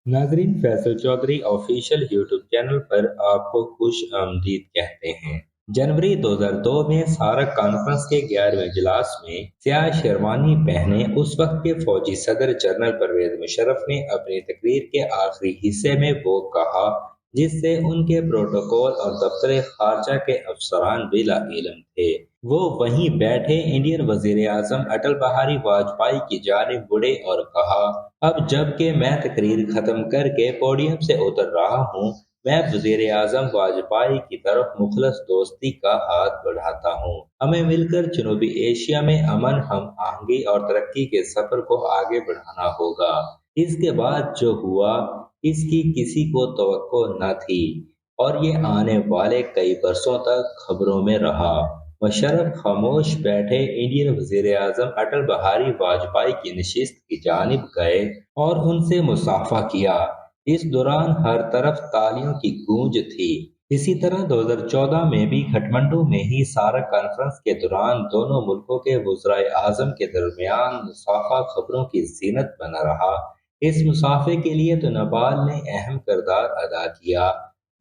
नाजरीन, Faisal Chaudhry official YouTube channel पर आपको खुश आमदीद कहते हैं। जनवरी 2002 में सार्क कॉन्फ्रेंस के 11वें इजलास में स्याह शेरवानी पहने उस वक्त के फौजी सदर जनरल परवेज मुशर्रफ ने अपनी तकरीर के आखिरी हिस्से में वो कहा जिससे उनके प्रोटोकॉल और दफ्तर खारजा के अफसरान बिला इल्म थे। वो वहीं बैठे इंडियन वजीर आजम अटल बिहारी वाजपेयी की जानिब मुड़े और कहा, अब जबकि मैं तकरीर खत्म करके पोडियम से उतर रहा हूँ, मैं वजीर आजम वाजपेयी की तरफ मुखलस दोस्ती का हाथ बढ़ाता हूँ। हमें मिलकर जनूबी एशिया में अमन, हम आहंगी और तरक्की के सफर को आगे बढ़ाना होगा। इसके बाद जो हुआ, इसकी किसी को तवक्को न थी और ये आने वाले कई बरसों तक खबरों में रहा। मुशर्रफ खामोश बैठे इंडियन वजीर आजम अटल बिहारी वाजपेयी की नशिस्त की जानिब गए और उनसे मुसाफा किया। इस दौरान हर तरफ तालियों की गूंज थी। इसी तरह 2014 में भी काठमांडू में ही सार्क कॉन्फ्रेंस के दौरान दोनों मुल्कों के वज़राए आज़म के दरमियान मुसाफा खबरों की जीनत बना रहा। इस मुसाफे के लिए तो नेपाल ने अहम किरदार अदा किया।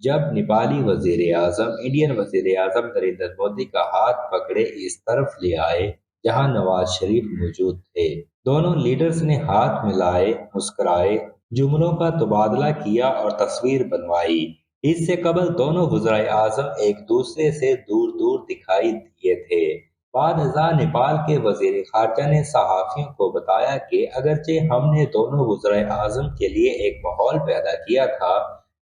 जब नेपाली वजीर आजम इंडियन वजीर आजम नरेंद्र मोदी का हाथ पकड़े इस तरफ ले आए जहां नवाज शरीफ मौजूद थे। दोनों लीडर्स ने हाथ मिलाए, मुस्कुराए, जुमलों का तबादला किया और तस्वीर बनवाई। इससे कबल दोनों वज़राए आजम एक दूसरे से दूर दूर दिखाई दिए थे। बाद अज़ा नेपाल के वजीर खारजा ने सहाफियों को बताया कि अगरचे हमने दोनों वज़राए आजम के लिए एक माहौल पैदा किया था,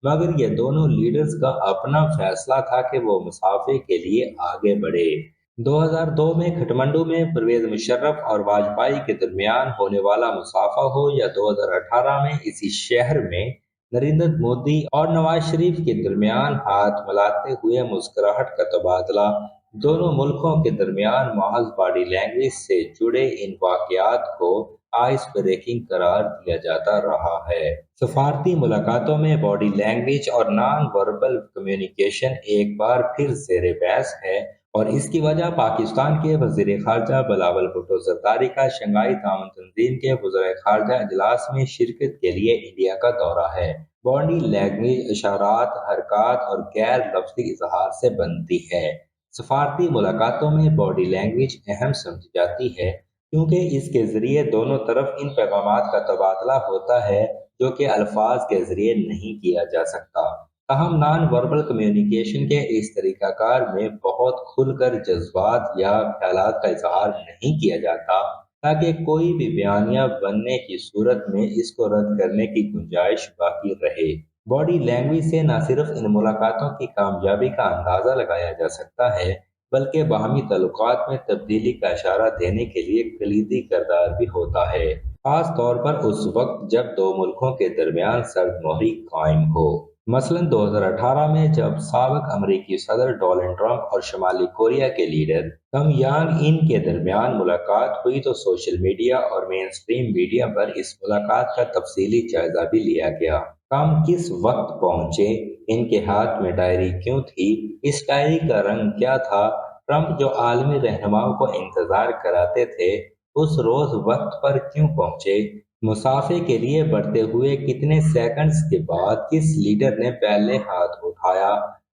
मगर ये दोनों लीडर्स का अपना फैसला था कि वो मुसाफे के लिए आगे बढ़े। 2002 में काठमांडू में परवेज मुशर्रफ और वाजपेयी के दरमियान होने वाला मुसाफा हो या 2018 में इसी शहर में नरेंद्र मोदी और नवाज शरीफ के दरमियान हाथ मिलाते हुए मुस्कुराहट का तबादला, दोनों मुल्कों के दरमियान महज बॉडी लैंग्वेज से जुड़े इन वाकयात को आइस ब्रेकिंग करार दिया जाता रहा है। सफारती मुलाकातों में बॉडी लैंग्वेज और नॉन वर्बल कम्युनिकेशन एक बार फिर ज़ेर बहस है और इसकी वजह पाकिस्तान के वजीर खारजा बिलावल भुट्टो जरदारी का शंघाई ताउन तंजीम के वज़ीर खारजा इजलास में शिरकत के लिए इंडिया का दौरा है। बॉडी लैंग्वेज इशारात, हरकत और गैर लफ्जी इजहार से बनती है। सफारती मुलाकातों में बॉडी लैंग्वेज अहम समझी जाती है क्योंकि इसके जरिए दोनों तरफ इन पैगामात का तबादला होता है जो कि अल्फाज के जरिए नहीं किया जा सकता। ताहम नॉन वर्बल कम्युनिकेशन के इस तरीकाकार में बहुत खुलकर जज्बात या ख्यालात का इजहार नहीं किया जाता ताकि कोई भी बयानिया बनने की सूरत में इसको रद्द करने की गुंजाइश बाकी रहे। बॉडी लैंग्वेज से न सिर्फ इन मुलाकातों की कामयाबी का अंदाजा लगाया जा सकता है बल्कि बाहमी ताल्लुकात में तब्दीली का इशारा देने के लिए कलीदी किरदार भी होता है, खास तौर पर उस वक्त जब दो मुल्कों के दरमियान सर्द मोहरी कायम हो। मसलन 2018 में जब साबिक अमरीकी सदर डोनाल्ड ट्रंप और शुमाली कोरिया के लीडर किम यांग इन के दरमियान मुलाकात हुई तो सोशल मीडिया और मेन स्ट्रीम मीडिया पर इस मुलाकात का तफसीली जायजा भी लिया गया। किम किस वक्त पहुंचे, इनके हाथ में डायरी क्यों थी, इस डायरी का रंग क्या था, ट्रंप जो आलमी रहनुमाओं को इंतजार कराते थे उस रोज वक्त पर क्यों पहुंचे, मुसाफे के लिए बढ़ते हुए कितने सेकंड्स के बाद किस लीडर ने पहले हाथ उठाया,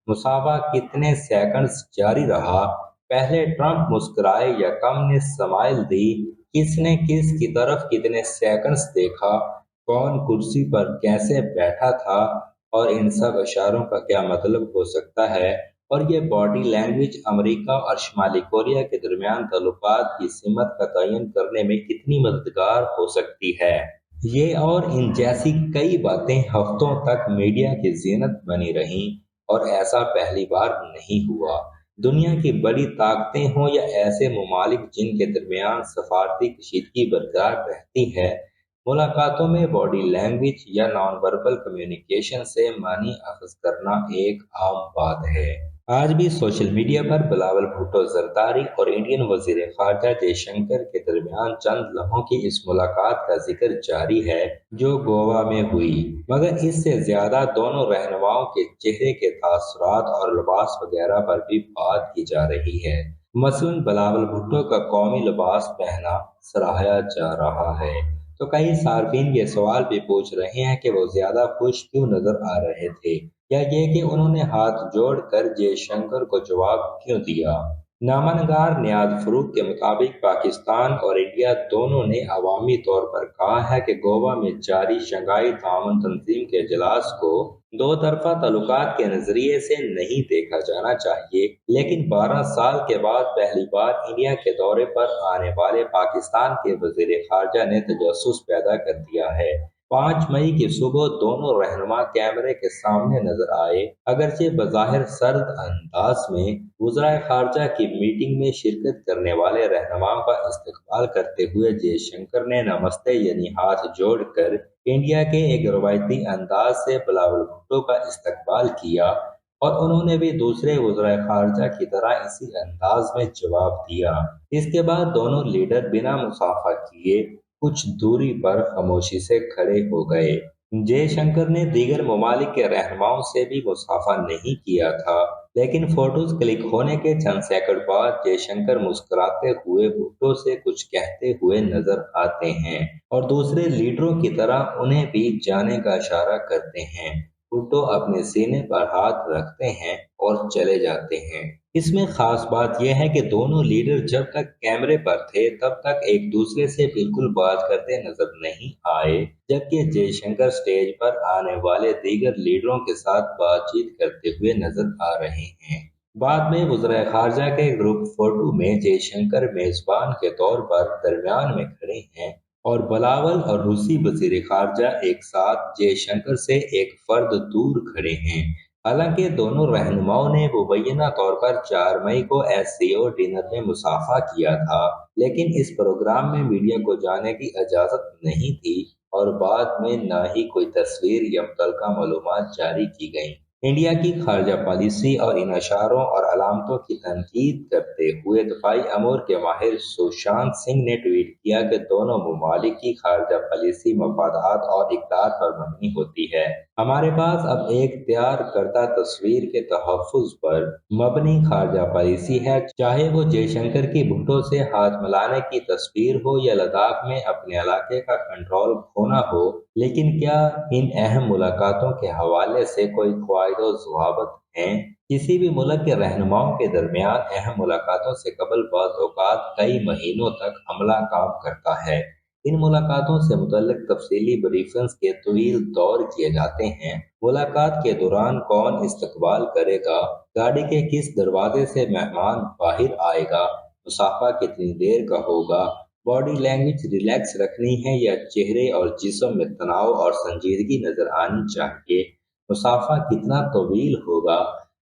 मुसाफा कितने सेकंड्स जारी रहा, पहले ट्रंप मुस्कुराए या किम ने स्माइल दी, किसने किस की तरफ कितने सेकंड्स देखा, कौन कुर्सी पर कैसे बैठा था और इन सब इशारों का क्या मतलब हो सकता है और ये बॉडी लैंग्वेज अमेरिका और शुमाली कोरिया के दरमियान ताल्लुकात की सिमत का तयन करने में कितनी मददगार हो सकती है। ये और इन जैसी कई बातें हफ्तों तक मीडिया की जीनत बनी रहीं और ऐसा पहली बार नहीं हुआ। दुनिया की बड़ी ताकतें हों या ऐसे ममालिक जिनके दरमियान सफारती कशीदगी बरकरार रहती है, मुलाकातों में बॉडी लैंग्वेज या नॉन वर्बल कम्युनिकेशन से मानी अखज़ करना एक आम बात है। आज भी सोशल मीडिया पर बिलावल भुट्टो जरदारी और इंडियन वजीर खारजा जयशंकर के दरमियान चंद लम्हों की इस मुलाकात का जिक्र जारी है जो गोवा में हुई, मगर इससे ज्यादा दोनों रहनुमाओं के चेहरे के तासुरात और लिबास वगैरह पर भी बात की जा रही है। मसलन बिलावल भुट्टो का कौमी लिबास पहना सराहा जा रहा है। तो कई सार्फिन ये सवाल भी पूछ रहे हैं कि वो ज्यादा खुश क्यों नजर आ रहे थे, या ये कि उन्होंने हाथ जोड़कर जयशंकर को जवाब क्यों दिया। नामनगार नियाज फरूक के मुताबिक पाकिस्तान और इंडिया दोनों ने अवामी तौर पर कहा है कि गोवा में जारी शंघाई ताउन तंजीम के इजलास को दो तरफा ताल्लुकात के नजरिए से नहीं देखा जाना चाहिए, लेकिन 12 साल के बाद पहली बार इंडिया के दौरे पर आने वाले पाकिस्तान के वजीर खारजा ने तजस्सुस पैदा कर दिया है। 5 मई की सुबह दोनों रहनुमा कैमरे के सामने नजर आए। अगरचे बज़ाहिर सर्द अंदाज में वज़राए खारजा की मीटिंग में शिरकत करने वाले रहनुमाओं का इस्तकबाल करते हुए जयशंकर ने नमस्ते यानी हाथ जोड़कर इंडिया के एक रवायती अंदाज से बिलावल भुट्टो का इस्तकबाल किया, और उन्होंने भी दूसरे वज़राए खारजा की तरह इसी अंदाज में जवाब दिया। इसके बाद दोनों लीडर बिना मुसाफा किए कुछ दूरी पर खामोशी से खड़े हो गए। जयशंकर ने दीगर ममालिक के रहनुमाओं से भी मुसाफा नहीं किया था, लेकिन फोटोज क्लिक होने के चंद सेकंड बाद जयशंकर मुस्कुराते हुए भुट्टो से कुछ कहते हुए नजर आते हैं और दूसरे लीडरों की तरह उन्हें भी जाने का इशारा करते हैं। भुट्टो अपने सीने पर हाथ रखते हैं और चले जाते हैं। इसमें खास बात यह है कि दोनों लीडर जब तक कैमरे पर थे तब तक एक दूसरे से बिल्कुल बात करते नजर नहीं आए, जबकि जयशंकर स्टेज पर आने वाले दीगर लीडरों के साथ बातचीत करते हुए नजर आ रहे हैं। बाद में वज़राए खारजा के ग्रुप फोटो में जयशंकर मेजबान के तौर पर दरमियान में खड़े हैं और बिलावल और रूसी वज़ीर खारजा एक साथ जयशंकर से एक फर्द दूर खड़े हैं। हालांकि दोनों रहनुमाओं ने मुबैना तौर पर 4 मई को एससीओ डिनर में मुसाफा किया था, लेकिन इस प्रोग्राम में मीडिया को जाने की इजाजत नहीं थी और बाद में न ही कोई तस्वीर या मुतल्लका मालूमात जारी की गई। इंडिया की खारजा पॉलिसी और इन अशारों और अलामतों की तनकीद करते हुए दफाई अमूर के माहिर सुशांत सिंह ने ट्वीट किया कि दोनों ममालिक की खारजा पॉलिसी मफादात और इक़दार पर मबनी होती है। हमारे पास अब एक तैयार करदा तस्वीर के तहफ़्फ़ुज़ पर मबनी खारजा पॉलिसी है, चाहे वो जयशंकर की भुट्टो से हाथ मिलाने की तस्वीर हो या लद्दाख में अपने इलाके का कंट्रोल खोना हो। लेकिन क्या इन अहम मुलाकातों के हवाले से कोई क़वाइद और ज़वाबित हैं? किसी भी मुल्क के रहनुमाओं के दरमियान अहम मुलाकातों से कबल बाज़ औक़ात कई महीनों तक अमला काम करता है। इन मुलाकातों से मुतल्लिक तफसीली ब्रीफिंग्स के तवील दौर किए जाते हैं। मुलाकात के दौरान कौन इस्तकबाल करेगा, गाड़ी के किस दरवाजे से मेहमान बाहर आएगा, मुसाफा कितनी देर का होगा, बॉडी लैंग्वेज रिलैक्स रखनी है या चेहरे और जिस्म में तनाव और संजीदगी नजर आनी चाहिए, मुसाफा कितना तवील होगा,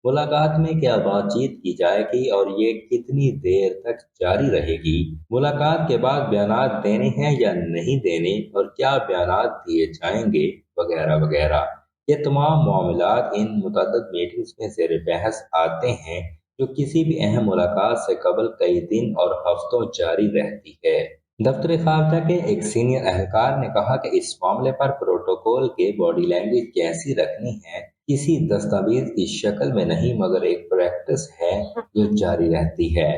मुलाकात में क्या बातचीत की जाएगी और ये कितनी देर तक जारी रहेगी, मुलाकात के बाद बयानात देने हैं या नहीं देने और क्या बयानात दिए जाएंगे, वगैरह वगैरह। ये तमाम मामलात इन मुतअद्दिद मीटिंग्स में ज़ेर बहस आते हैं, जो किसी भी अहम मुलाकात से कबल कई दिन और हफ्तों जारी रहती है। दफ्तर खारजा के एक सीनियर एहलकार ने कहा कि इस मामले पर प्रोटोकॉल के बॉडी लैंग्वेज कैसी रखनी है किसी दस्तावेज की शक्ल में नहीं, मगर एक प्रैक्टिस है जो जारी रहती है।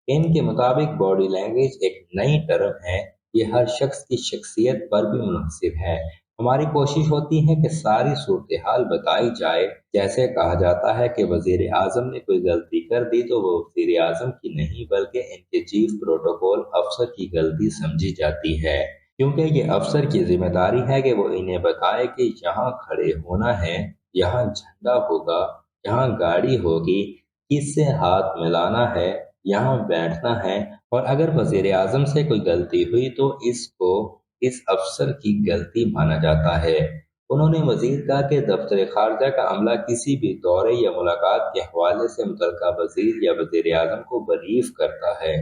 इनके मुताबिक बॉडी लैंग्वेज एक नई टर्म है, ये हर शख्स की शख्सियत पर भी मुनहसिर है। हमारी कोशिश होती है कि सारी सूरत हाल बताई जाए। जैसे कहा जाता है कि वजीर आजम ने कोई गलती कर दी तो वो वजीर आजम की नहीं बल्कि इनके चीफ प्रोटोकॉल अफसर की गलती समझी जाती है, क्योंकि ये अफसर की जिम्मेदारी है कि वो इन्हें बताए कि यहाँ खड़े होना है, यहाँ झंडा होगा, यहाँ गाड़ी होगी, किससे हाथ मिलाना है, यहाँ बैठना है। और अगर वजीर आजम से कोई गलती हुई तो इसको इस अफसर की गलती माना जाता है। उन्होंने मजीद कहा कि दफ्तर खारजा का अमला किसी भी दौरे या मुलाकात के हवाले से मुतल्लिका वजीर या वजीर आजम को बरीफ करता है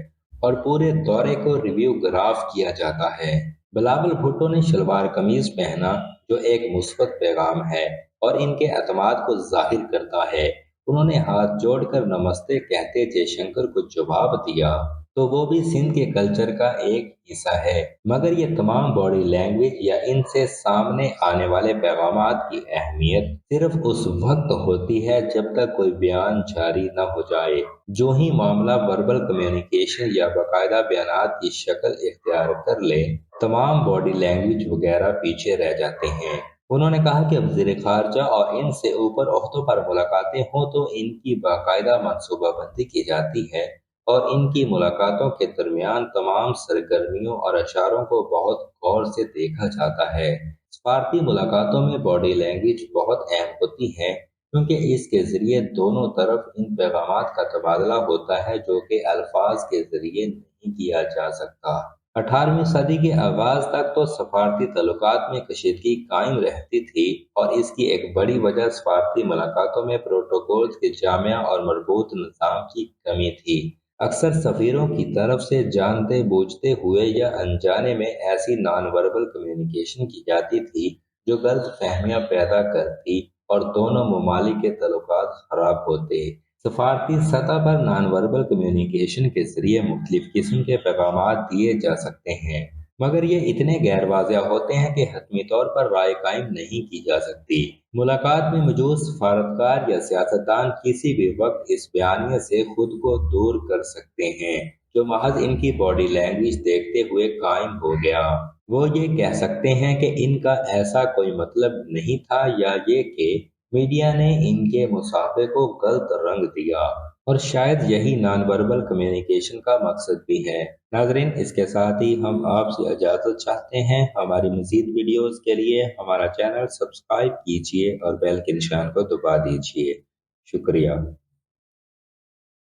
और पूरे दौरे को रिव्यू ग्राफ किया जाता है। बिलावल भुट्टो ने शलवार कमीज पहना, जो एक मुस्बत पैगाम है और इनके एतमाद को जाहिर करता है। उन्होंने हाथ जोड़कर नमस्ते कहते जयशंकर को जवाब दिया तो वो भी सिंध के कल्चर का एक हिस्सा है। मगर ये तमाम बॉडी लैंग्वेज या इनसे सामने आने वाले पैगामात की अहमियत सिर्फ उस वक्त होती है जब तक कोई बयान जारी न हो जाए। जो ही मामला वर्बल कम्युनिकेशन या बाकायदा बयानात की शक्ल इख्तियार कर ले, तमाम बॉडी लैंग्वेज वगैरह पीछे रह जाते हैं। उन्होंने कहा कि वज़ीर ख़ारजा और इनसे ऊपर ओहदों पर मुलाकातें हों तो इनकी बाकायदा मनसूबाबंदी की जाती है और इनकी मुलाकातों के दरमियान तमाम सरगर्मियों और अशारों को बहुत गौर से देखा जाता है। सफारती मुलाकातों में बॉडी लैंग्वेज बहुत अहम होती है क्योंकि इसके ज़रिए दोनों तरफ इन पैगामात का तबादला होता है जो कि अल्फाज के ज़रिए नहीं किया जा सकता। 18वीं सदी के आगाज तक तो सफारती तल्लुकात में कशीदगी कायम रहती थी और इसकी एक बड़ी वजह सफारती मुलाकातों में प्रोटोकॉल के जामिया और मरबूत निज़ाम की कमी थी। अक्सर सफ़ीरों की तरफ से जानते बूझते हुए या अनजाने में ऐसी नॉन वर्बल कम्युनिकेशन की जाती थी जो गलत फहमियाँ पैदा करती और दोनों ममालिक के तल्लुकात खराब होते। सफारती सतह पर नॉन वर्बल कम्युनिकेशन के जरिए मुख्तलिफ किस्म के पैगामात दिए जा सकते हैं, मगर ये इतने गैर वाज़ेह होते हैं कि हतमी तौर पर राय कायम नहीं की जा सकती। मुलाकात में मौजूद सफारतकार या सियासतदान किसी भी वक्त इस बयानिए से खुद को दूर कर सकते हैं जो महज इनकी बॉडी लैंग्वेज देखते हुए कायम हो गया। वो ये कह सकते हैं कि इनका ऐसा कोई मतलब नहीं था या ये कि मीडिया ने इनके मुसाफे को गलत रंग दिया, और शायद यही नॉन वर्बल कम्युनिकेशन का मकसद भी है। नाज़रीन, इसके साथ ही हम आपसे इजाज़त चाहते हैं। हमारी मज़ीद वीडियोज़ के लिए हमारा चैनल सब्सक्राइब कीजिए और बेल के निशान को दबा दीजिए। शुक्रिया।